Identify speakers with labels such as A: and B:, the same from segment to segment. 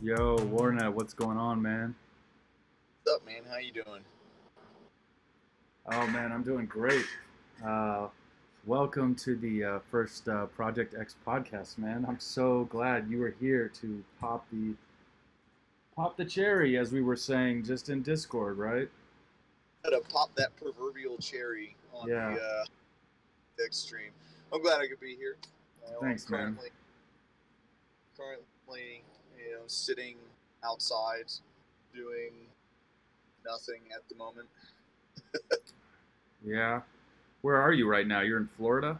A: Yo, Warnet, what's going on, man?
B: What's up, man? How you doing?
A: Oh, man, I'm doing great. Uh, Welcome to the first Project X podcast, man. I'm so glad you were here to pop the cherry, as we were saying just in Discord, right?
B: To pop that proverbial cherry on
A: Yeah,
B: the extreme. I'm glad I could be here. I'm
A: thanks, man.
B: currently, sitting outside, doing nothing at the moment.
A: Yeah, where are you right now? You're in Florida?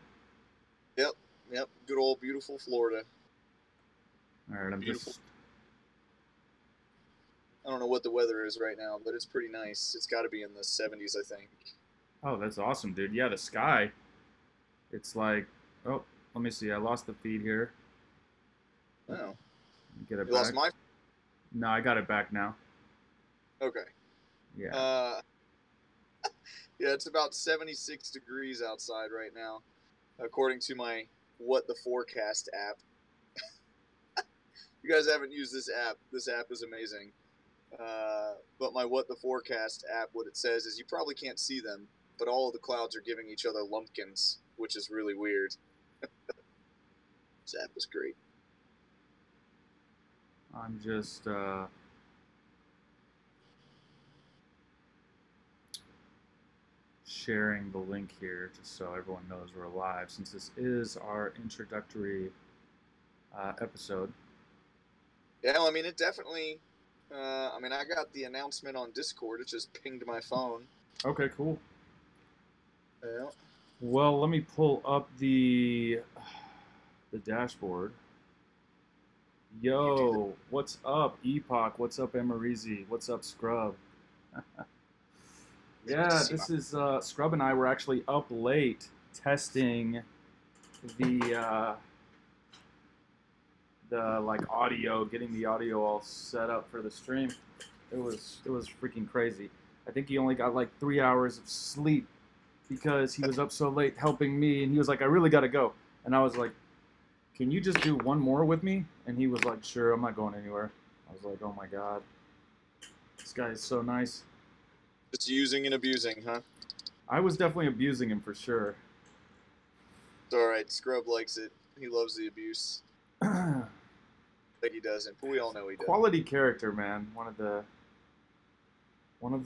B: Yep, yep. Good old beautiful Florida.
A: All right, I'm
B: Beautiful.
A: just.
B: I don't know what the weather is right now, but it's pretty nice. It's got to be in the 70s, I think.
A: Oh, that's awesome, dude. Yeah, the sky. It's like, oh, let me see. I lost the feed here.
B: Oh,
A: Get it
B: you lost
A: back.
B: my.
A: No, I got it back now.
B: Okay.
A: Yeah.
B: Uh, yeah, it's about 76 degrees outside right now, according to my What the Forecast app. You guys haven't used this app is amazing. But my What the Forecast app, what it says is you probably can't see them, but all of the clouds are giving each other lumpkins, which is really weird. This app is great.
A: I'm just sharing the link here just so everyone knows we're live since this is our introductory episode.
B: Yeah, well, I mean, it definitely. I got the announcement on Discord. It just pinged my phone.
A: Okay, cool.
B: Yeah.
A: Well, let me pull up the dashboard.
B: You do
A: Yo, what's up, Epoch? What's up, Emarizi? What's up, Scrub?
B: to
A: Yeah,
B: see my.
A: this is Scrub and I were actually up late testing the like audio, getting the audio all set up for the stream. It was freaking crazy. I think he only got like 3 hours of sleep because he was up so late helping me, and he was like, "I really gotta go," and I was like, "Can you just do one more with me?" And he was like, "Sure, I'm not going anywhere." I was like, "Oh my god, this guy is so nice."
B: Just using and abusing, huh?
A: I was definitely abusing him for sure.
B: It's all right. Scrub likes it. He loves the abuse. Like he doesn't, but we all know he does.
A: Quality character, man. One of the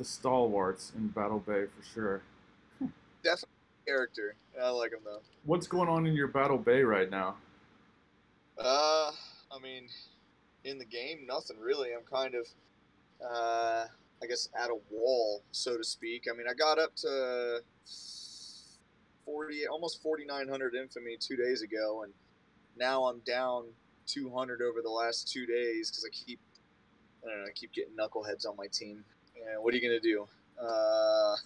A: stalwarts in Battle Bay for sure.
B: Definitely character. I like him though.
A: What's going on in your Battle Bay right now?
B: Uh, I mean, in the game, nothing really. I'm kind of, I guess, at a wall, so to speak. I mean, I got up to 40, almost 4,900 infamy 2 days ago, and now I'm down 200 over the last 2 days because I don't know, I keep getting knuckleheads on my team. Yeah, what are you gonna do? Uh,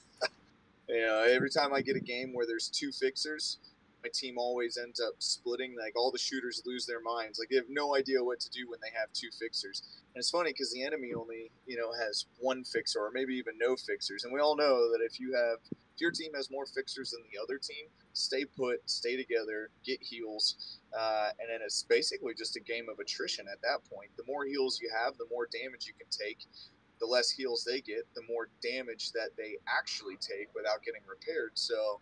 B: every time I get a game where there's two fixers, my team always ends up splitting. Like all the shooters lose their minds. Like they have no idea what to do when they have two fixers. And it's funny because the enemy only, has one fixer or maybe even no fixers. And we all know that if your team has more fixers than the other team, stay put, stay together, get heals, and then it's basically just a game of attrition at that point. The more heals you have, the more damage you can take. The less heals they get, the more damage that they actually take without getting repaired. So,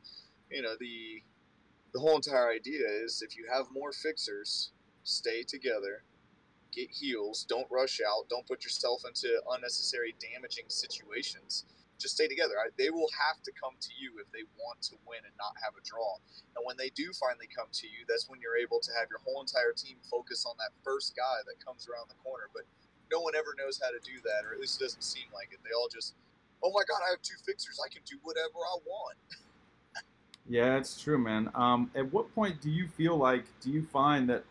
B: the whole entire idea is if you have more fixers, stay together, get heals, don't rush out, don't put yourself into unnecessary damaging situations. Just stay together. They will have to come to you if they want to win and not have a draw. And when they do finally come to you, that's when you're able to have your whole entire team focus on that first guy that comes around the corner. But no one ever knows how to do that, or at least it doesn't seem like it. They all just, oh my god, I have two fixers. I can do whatever I want.
A: Yeah, it's true, man. At what point do you find that,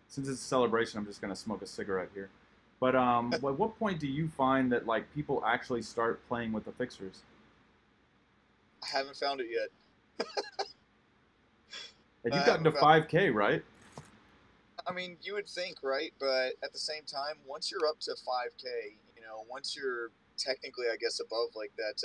A: since it's a celebration, I'm just gonna smoke a cigarette here. But at what point do you find that like people actually start playing with the fixers?
B: I haven't found it yet.
A: And
B: I
A: you've gotten
B: haven't
A: to
B: found
A: 5K, right?
B: I mean, you would think, right? But at the same time, once you're up to 5K, once you're technically, I guess, above like that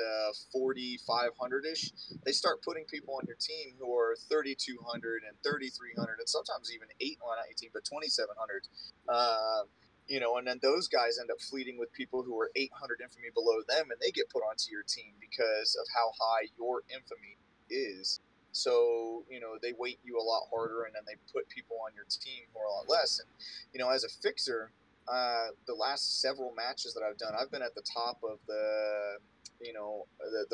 B: 4,500 ish, they start putting people on your team who are 3,200 and 3,300, and sometimes even 8, well, not 18, but 2,700. Uh, And then those guys end up fleeting with people who are 800 infamy below them, and they get put onto your team because of how high your infamy is. So, they weight you a lot harder, and then they put people on your team who are a lot less. And, as a fixer, the last several matches that I've done, I've been at the top of the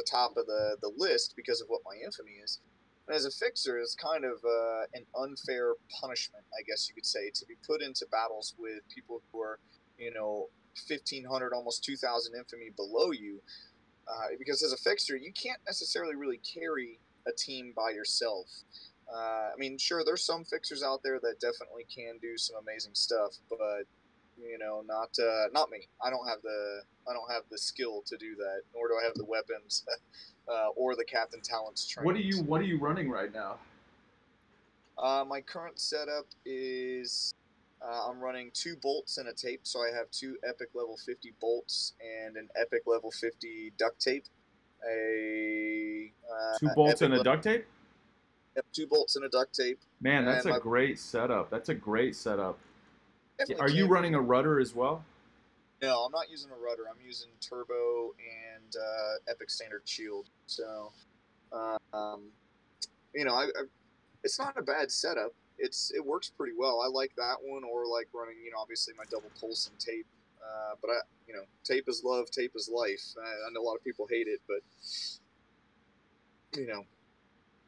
B: top of the list because of what my infamy is. And as a fixer, it's kind of an unfair punishment, I guess you could say, to be put into battles with people who are, 1,500, almost 2,000 infamy below you. Because as a fixer, you can't necessarily really carry a team by yourself. I mean, sure, there's some fixers out there that definitely can do some amazing stuff, but not me. I don't have the skill to do that, nor do I have the weapons or the captain talents trained.
A: What are you running right now?
B: My current setup is I'm running 2 bolts and a tape, so I have 2 epic level 50 bolts and an epic level 50 duct tape.
A: 2 bolts and a duct tape?
B: Yep, 2 bolts and a duct tape.
A: Man, that's a great setup. That's a great setup. Are you
B: can
A: running a rudder as well?
B: No, I'm not using a rudder. I'm using turbo and epic standard shield. So, it's not a bad setup. It works pretty well. I like that one, or like running, obviously my double pulse and tape. But tape is love, tape is life. I know a lot of people hate it, but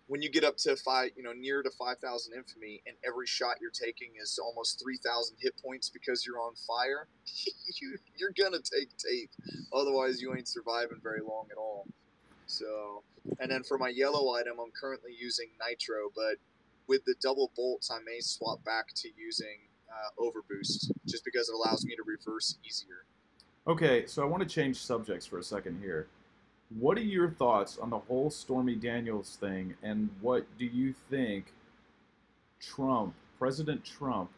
B: when you get up to near to 5,000 infamy, and every shot you're taking is almost 3,000 hit points because you're on fire, you're gonna take tape. Otherwise, you ain't surviving very long at all. So, and then for my yellow item, I'm currently using nitro, but with the double bolts, I may swap back to using overboost, just because it allows me to reverse easier.
A: Okay, so I want to change subjects for a second here. What are your thoughts on the whole Stormy Daniels thing, and what do you think President Trump,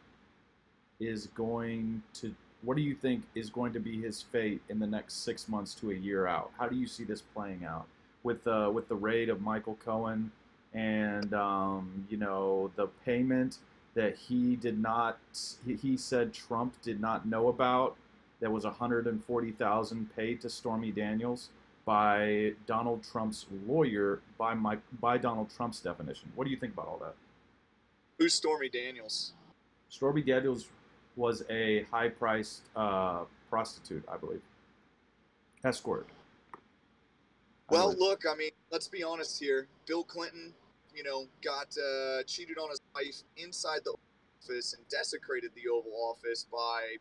A: what do you think is going to be his fate in the next 6 months to a year out? How do you see this playing out with the raid of Michael Cohen and the payment that he said Trump did not know about? There was $140,000 paid to Stormy Daniels by Donald Trump's lawyer, by Donald Trump's definition. What do you think about all that?
B: Who's Stormy Daniels?
A: Stormy Daniels was a high-priced prostitute, I believe. Escort.
B: Well, look, I mean, let's be honest here. Bill Clinton, got cheated on his wife inside the office and desecrated the Oval Office by,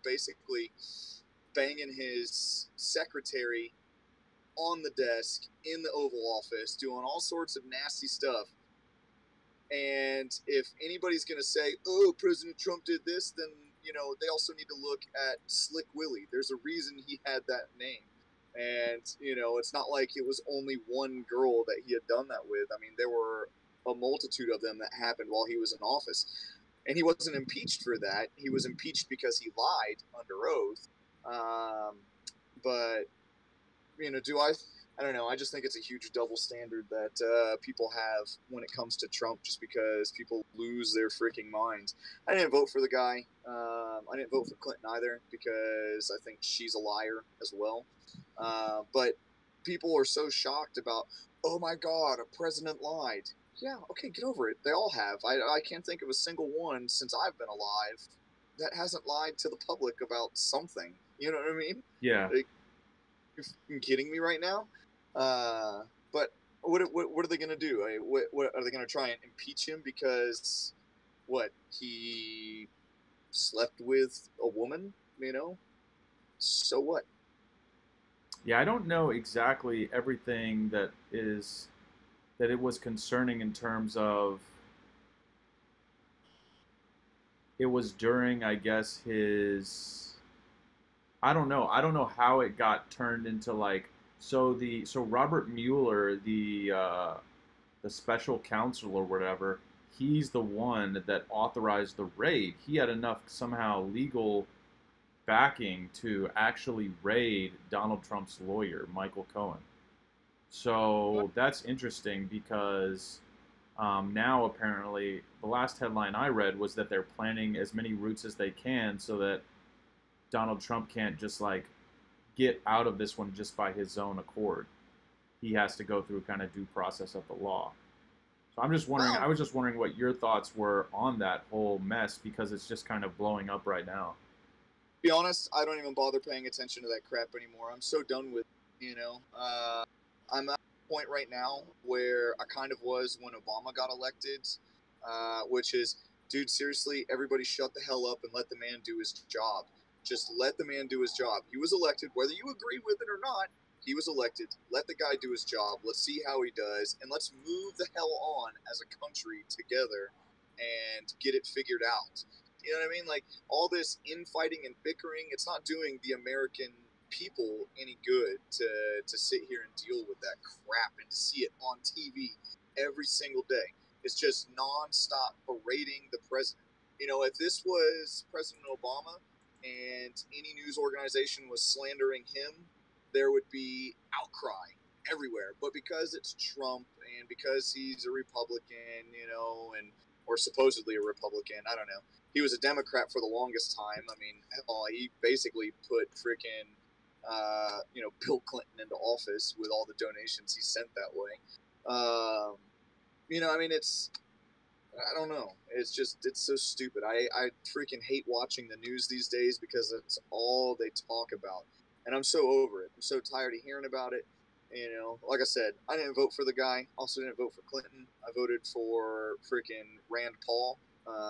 B: basically banging his secretary on the desk in the Oval Office, doing all sorts of nasty stuff. And if anybody's going to say, oh, President Trump did this, then, they also need to look at Slick Willie. There's a reason he had that name. And, it's not like it was only one girl that he had done that with. I mean, there were a multitude of them that happened while he was in office. And he wasn't impeached for that. He was impeached because he lied under oath. But, I don't know. I just think it's a huge double standard that people have when it comes to Trump, just because people lose their freaking minds. I didn't vote for the guy. I didn't vote for Clinton either, because I think she's a liar as well. But people are so shocked about, oh my God, a president lied. Yeah, okay, get over it. They all have. I can't think of a single one since I've been alive that hasn't lied to the public about something. You know what I mean?
A: Yeah.
B: Like, you're kidding me right now? But what are they going to do? What are they going to try and impeach him because he slept with a woman? So what?
A: Yeah, I don't know exactly everything that it was concerning in terms of it was during, I guess, his. I don't know. I don't know how it got turned into so Robert Mueller, the special counsel or whatever, he's the one that authorized the raid. He had enough somehow legal backing to actually raid Donald Trump's lawyer, Michael Cohen. So that's interesting because now apparently the last headline I read was that they're planning as many routes as they can so that Donald Trump can't just like get out of this one just by his own accord. He has to go through kind of due process of the law. So I'm just wondering.
B: Well,
A: I was just wondering what your thoughts were on that whole mess because it's just kind of blowing up right now.
B: to be honest, I don't even bother paying attention to that crap anymore. I'm so done with it, you know. I'm at a point right now where I kind of was when Obama got elected, which is, dude, seriously, everybody shut the hell up and let the man do his job. Just let the man do his job. He was elected, whether you agree with it or not. He was elected. Let the guy do his job. Let's see how he does, and let's move the hell on as a country together and get it figured out. You know what I mean? Like, all this infighting and bickering, it's not doing the American people any good to sit here and deal with that crap and to see it on TV every single day. It's just nonstop berating the president. You know, if this was President Obama and any news organization was slandering him, there would be outcry everywhere. But because it's Trump and because he's a Republican, you know, and or supposedly a Republican, I don't know. He was a Democrat for the longest time. I mean, hell, he basically put freaking, Bill Clinton into office with all the donations he sent that way. I mean, I don't know. It's so stupid. I freaking hate watching the news these days because it's all they talk about. And I'm so over it. I'm so tired of hearing about it. You know, like I said, I didn't vote for the guy. Also didn't vote for Clinton. I voted for freaking Rand Paul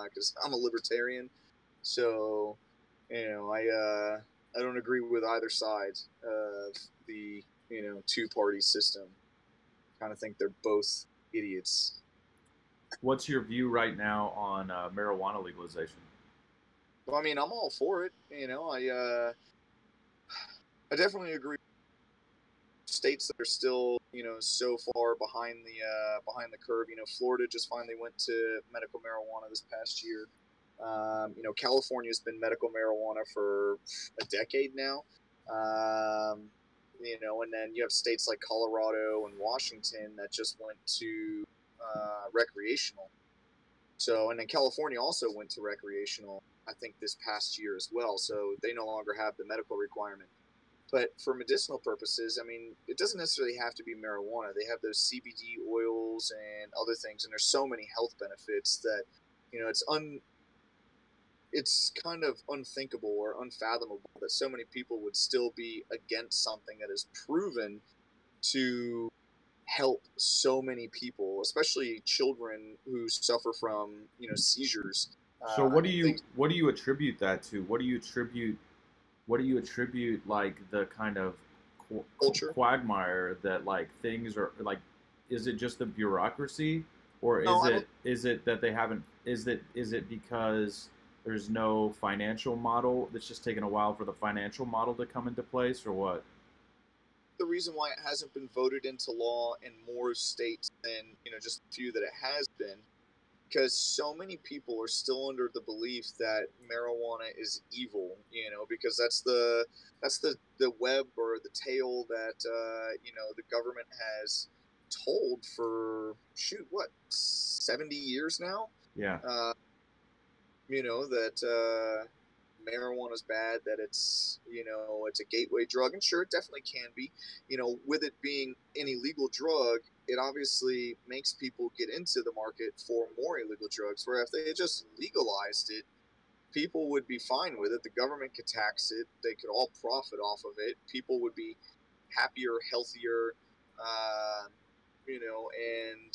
B: because I'm a libertarian. So, I don't agree with either side of the, two-party system. Kind of think they're both idiots.
A: What's your view right now on marijuana legalization?
B: Well, I mean, I'm all for it. I definitely agree. States that are still, so far behind the curve. You know, Florida just finally went to medical marijuana this past year. California's been medical marijuana for a decade now. And then you have states like Colorado and Washington that just went to recreational. So, and then California also went to recreational, I think, this past year as well. So they no longer have the medical requirement. But for medicinal purposes, I mean, it doesn't necessarily have to be marijuana. They have those CBD oils and other things, and there's so many health benefits that, it's kind of unthinkable or unfathomable that so many people would still be against something that is proven to help so many people, especially children who suffer from, seizures.
A: So what do
B: And
A: you
B: things.
A: what do you attribute that to? What do you attribute like the kind of
B: Culture.
A: quagmire that like things are like? Is it just the bureaucracy, or
B: No,
A: is
B: I
A: it
B: don't.
A: is it that they haven't? Is it because there's no financial model that's just taken a while for the financial model to come into place, or what?
B: The reason why it hasn't been voted into law in more states than, just a few that it has been, because so many people are still under the belief that marijuana is evil, because that's the web or the tale that the government has told for, shoot, what, 70 years now.
A: Yeah.
B: That marijuana is bad, that it's a gateway drug, and sure, it definitely can be. With it being an illegal drug, it obviously makes people get into the market for more illegal drugs. Where if they had just legalized it, people would be fine with it. The government could tax it. They could all profit off of it. People would be happier, healthier, and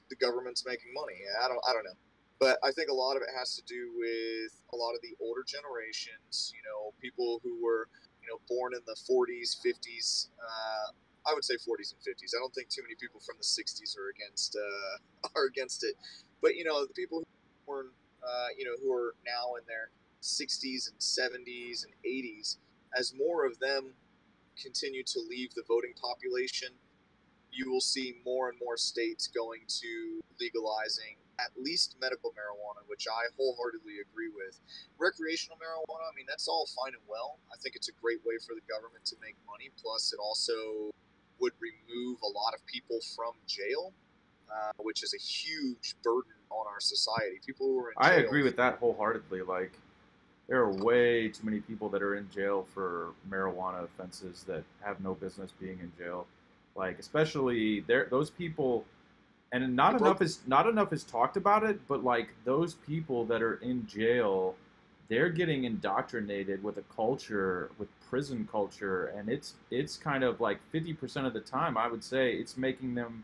B: the government's making money. I don't know. But I think a lot of it has to do with a lot of the older generations, people who were, born in the 40s, 50s. I would say 40s and 50s. I don't think too many people from the 60s are against it. But the people who were, who are now in their 60s and 70s and 80s, as more of them continue to leave the voting population, you will see more and more states going to legalizing at least medical marijuana, which I wholeheartedly agree with. Recreational marijuana, I mean, that's all fine and well. I think it's a great way for the government to make money. Plus, it also would remove a lot of people from jail, which is a huge burden on our society. People who are in
A: I
B: jail.
A: agree with that wholeheartedly. Like, there are way too many people that are in jail for marijuana offenses that have no business being in jail. Like especially there, those people, and
B: You broke.
A: not enough is talked about it. But like those people that are in jail, they're getting indoctrinated with a culture, with prison culture, and it's kind of like 50% of the time, I would say, it's making them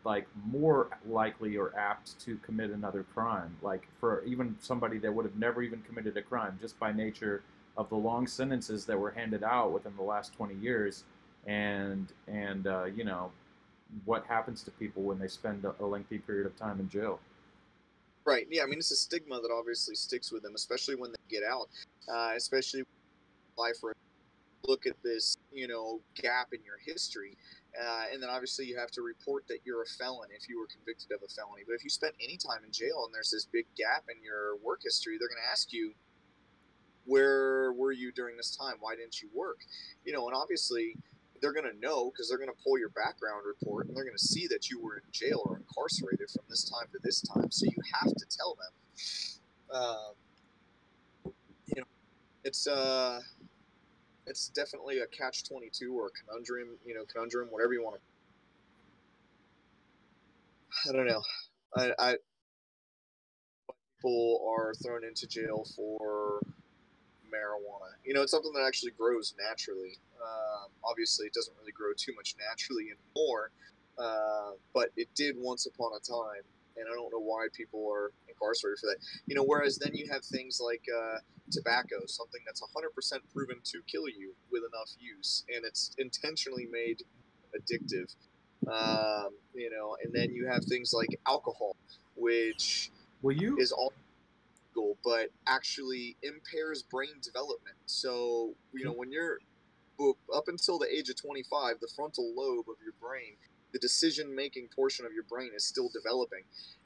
A: like more likely or apt to commit another crime. Like for even somebody that would have never even committed a crime, just by nature of the long sentences that were handed out within the last 20 years, and you know what happens to people when they spend a lengthy period of time in jail.
B: Right. Yeah. I mean, it's a stigma that obviously sticks with them, especially when they get out. Especially life where look at this, gap in your history, and then obviously you have to report that you're a felon if you were convicted of a felony. But if you spent any time in jail and there's this big gap in your work history, they're going to ask you, where were you during this time? Why didn't you work? And obviously they're going to know because they're going to pull your background report and they're going to see that you were in jail or incarcerated from this time to this time. So you have to tell them. You know, it's it's definitely a catch-22 or a conundrum. Conundrum, whatever you want to. I don't know. People are thrown into jail for marijuana. It's something that actually grows naturally. Obviously, it doesn't really grow too much naturally anymore, but it did once upon a time, and I don't know why people are incarcerated for that. Whereas then you have things like tobacco, something that's 100% proven to kill you with enough use, and it's intentionally made addictive. And then you have things like alcohol, which
A: Will you?
B: is all but actually impairs brain development. So, when you're up until the age of 25, the frontal lobe of your brain, the decision making portion of your brain is still developing.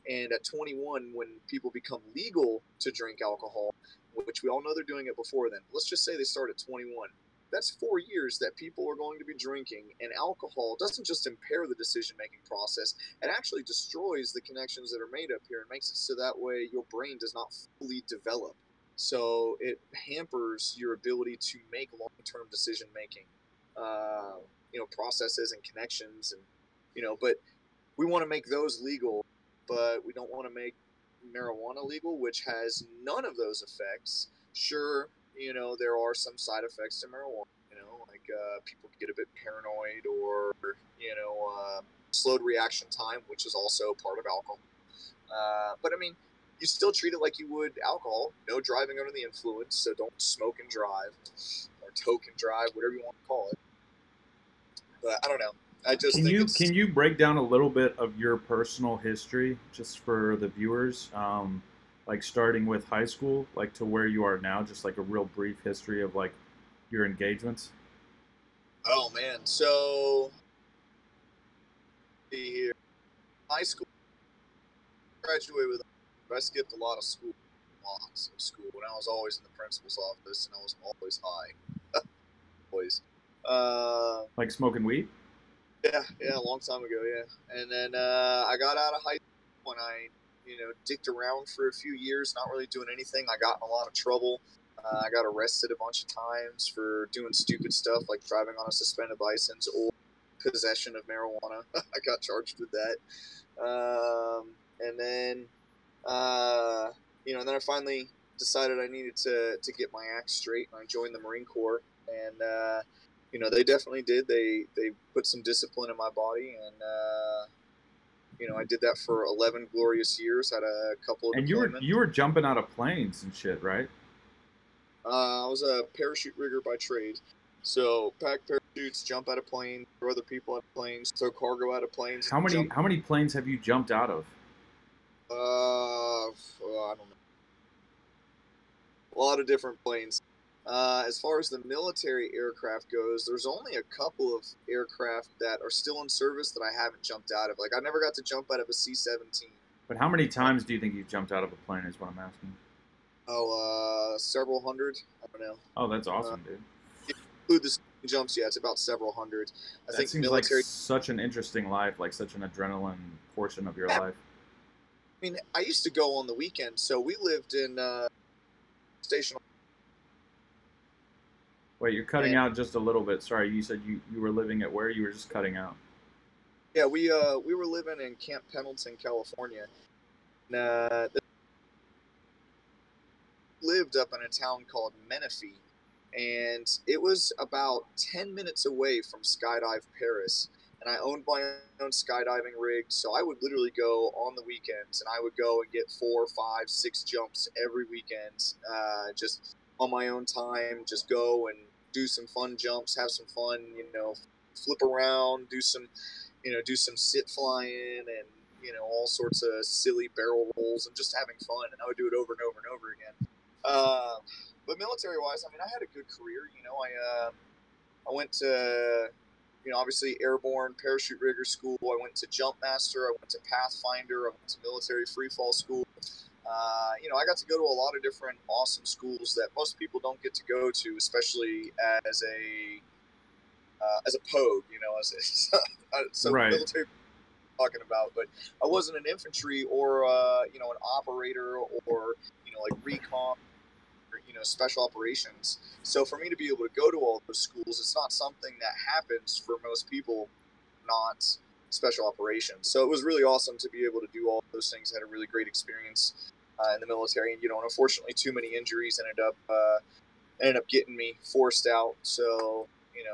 B: And at 21, when people become legal to drink alcohol, which we all know they're doing it before then, let's just say they start at 21. That's 4 years that people are going to be drinking, and alcohol doesn't just impair the decision making process, it actually destroys the connections that are made up here and makes it so that way your brain does not fully develop. So it hampers your ability to make long term decision making, processes and connections. And, but we want to make those legal, but we don't want to make marijuana legal, which has none of those effects. Sure, there are some side effects to marijuana. Like people get a bit paranoid, or slowed reaction time, which is also part of alcohol. But I mean, you still treat it like you would alcohol. No driving under the influence, so don't smoke and drive, or toke and drive, whatever you want to call it. But I don't know. I just think it's.
A: Can you break down a little bit of your personal history just for the viewers? Like starting with high school, like to where you are now, just like a real brief history of like your engagements.
B: Oh man, so here, high school, graduated with. I skipped a lot of school, lots of school, and I was always in the principal's office, and I was always high, always. Uh,
A: Like smoking weed?
B: yeah, a long time ago, yeah. And then I got out of high school and I, dicked around for a few years, not really doing anything. I got in a lot of trouble. I got arrested a bunch of times for doing stupid stuff like driving on a suspended license or possession of marijuana. I got charged with that. And then, and then I finally decided I needed to get my act straight, and I joined the Marine Corps. And they definitely did. They put some discipline in my body, and I did that for 11 glorious years. Had a couple of
A: And
B: deployments.
A: you were jumping out of planes and shit, right?
B: I was a parachute rigger by trade, so pack parachutes, jump out of planes, throw other people out of planes, throw cargo out of planes.
A: How many planes have you jumped out of?
B: I don't know. A lot of different planes. As far as the military aircraft goes, there's only a couple of aircraft that are still in service that I haven't jumped out of. Like, I never got to jump out of a C-17.
A: But how many times do you think you've jumped out of a plane is what I'm asking.
B: Oh, several hundred. I don't know.
A: Oh, that's awesome, dude.
B: Include the jumps, yeah, it's about several hundred. I think
A: seems
B: military.
A: Like such an interesting life, like such an adrenaline portion of your life.
B: I mean, I used to go on the weekend, so we lived in station.
A: Wait, you're cutting out just a little bit. Sorry, you said you were living at where? You were just cutting out.
B: Yeah, we were living in Camp Pendleton, California. And, lived up in a town called Menifee, and it was about 10 minutes away from Skydive Paris. And I owned my own skydiving rig, so I would literally go on the weekends, and I would go and get 4, 5, 6 jumps every weekend, just on my own time. Just go and do some fun jumps, have some fun, flip around, do some sit flying, and all sorts of silly barrel rolls, and just having fun. And I would do it over and over and over again. But military-wise, I mean, I had a good career. I went to, obviously airborne parachute rigger school. I went to jump master. I went to pathfinder. I went to military freefall school. I got to go to a lot of different awesome schools that most people don't get to go to, especially as a pogue. So
A: Right.
B: military talking about, but I wasn't an infantry or an operator or like recon. Special operations. So for me to be able to go to all those schools, it's not something that happens for most people, not special operations. So it was really awesome to be able to do all those things. I had a really great experience in the military, and unfortunately, too many injuries ended up getting me forced out. So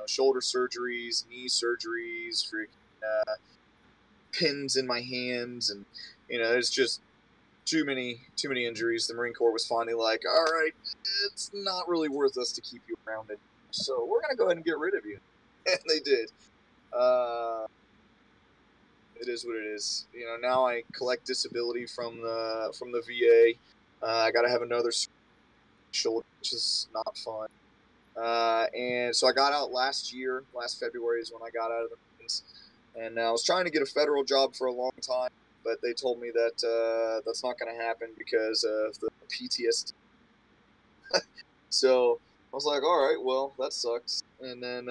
B: shoulder surgeries, knee surgeries, pins in my hands, and it's just too many injuries. The Marine Corps was finally like, all right, it's not really worth us to keep you around it, so we're gonna go ahead and get rid of you. And they did. It is what it is. Now I collect disability from the VA. I gotta have another shoulder, which is not fun. And so I got out last February is when I got out of the Marines, and I was trying to get a federal job for a long time, but they told me that that's not going to happen because of the PTSD. So I was like, all right, well, that sucks. And then,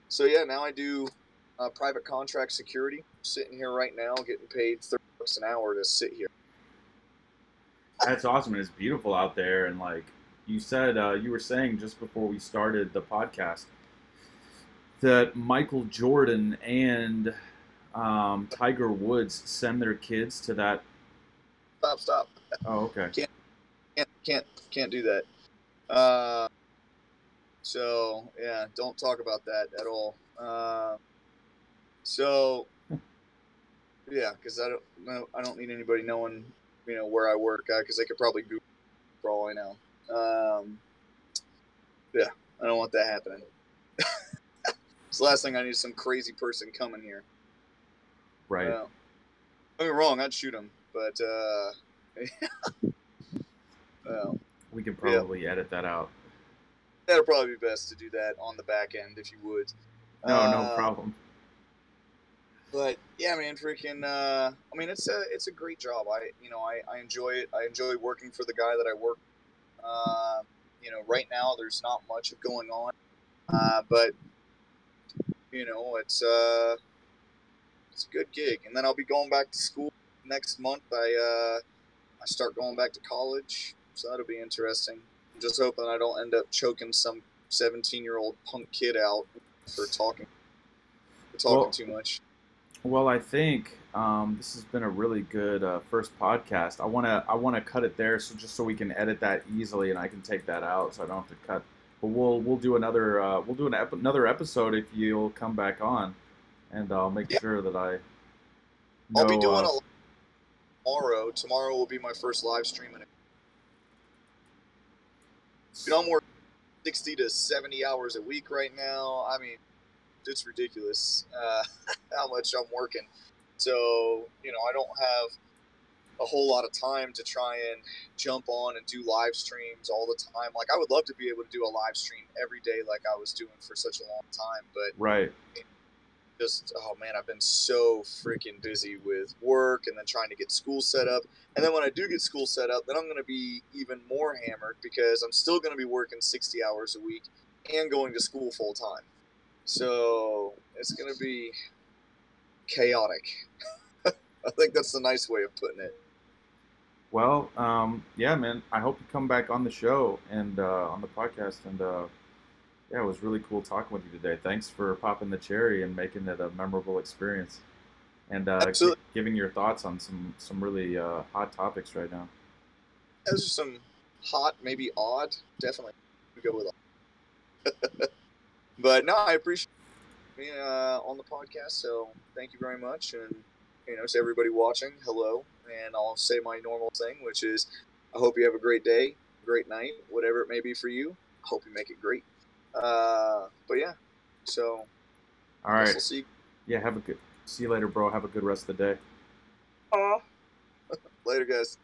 B: so yeah, now I do private contract security. I'm sitting here right now, getting paid $30 an hour to sit here.
A: That's awesome. And it's beautiful out there. And like you said, you were saying just before we started the podcast that Michael Jordan and Tiger Woods send their kids to that.
B: Stop.
A: Oh, okay.
B: Can't do that. So yeah, don't talk about that at all. So yeah, because I don't need anybody knowing where I work, because they could probably Google for all I know. Yeah, I don't want that happening. It's the last thing I need is some crazy person coming here.
A: Right.
B: Don't get me wrong, I'd shoot him, but
A: we can probably edit that out.
B: That'll probably be best to do that on the back end if you would.
A: No problem.
B: But yeah, man, freaking. I mean, it's a great job. I enjoy it. I enjoy working for the guy that I work. Right now there's not much going on, but it's a good gig. And then I'll be going back to school next month. I start going back to college, so that'll be interesting. I'm just hoping I don't end up choking some 17-year-old punk kid out for talking too much.
A: Well, I think this has been a really good first podcast. I wanna cut it there, so we can edit that easily, and I can take that out, so I don't have to cut. But we'll do another another episode if you'll come back on, and I'll make sure that I.
B: I'll be doing a tomorrow. Tomorrow will be my first live stream. I'm working 60 to 70 hours a week right now. I mean, it's ridiculous how much I'm working. So, I don't have a whole lot of time to try and jump on and do live streams all the time. Like, I would love to be able to do a live stream every day like I was doing for such a long time. But
A: right.
B: Oh man, I've been so freaking busy with work and then trying to get school set up. And then when I do get school set up, then I'm going to be even more hammered because I'm still going to be working 60 hours a week and going to school full time. So it's going to be chaotic. I think that's the nice way of putting it.
A: Well, yeah, man. I hope you come back on the show and on the podcast. And yeah, it was really cool talking with you today. Thanks for popping the cherry and making it a memorable experience, and
B: Absolutely.
A: giving your thoughts on some really hot topics right now.
B: Those are some hot, maybe odd. Definitely go with all. But no, I appreciate me on the podcast. So thank you very much, and to everybody watching, hello. And I'll say my normal thing, which is, I hope you have a great day, great night, whatever it may be for you. I hope you make it great. But yeah, so
A: All
B: I guess
A: right.
B: I'll see you.
A: Yeah. See you later, bro. Have a good rest of the day.
B: Later, guys.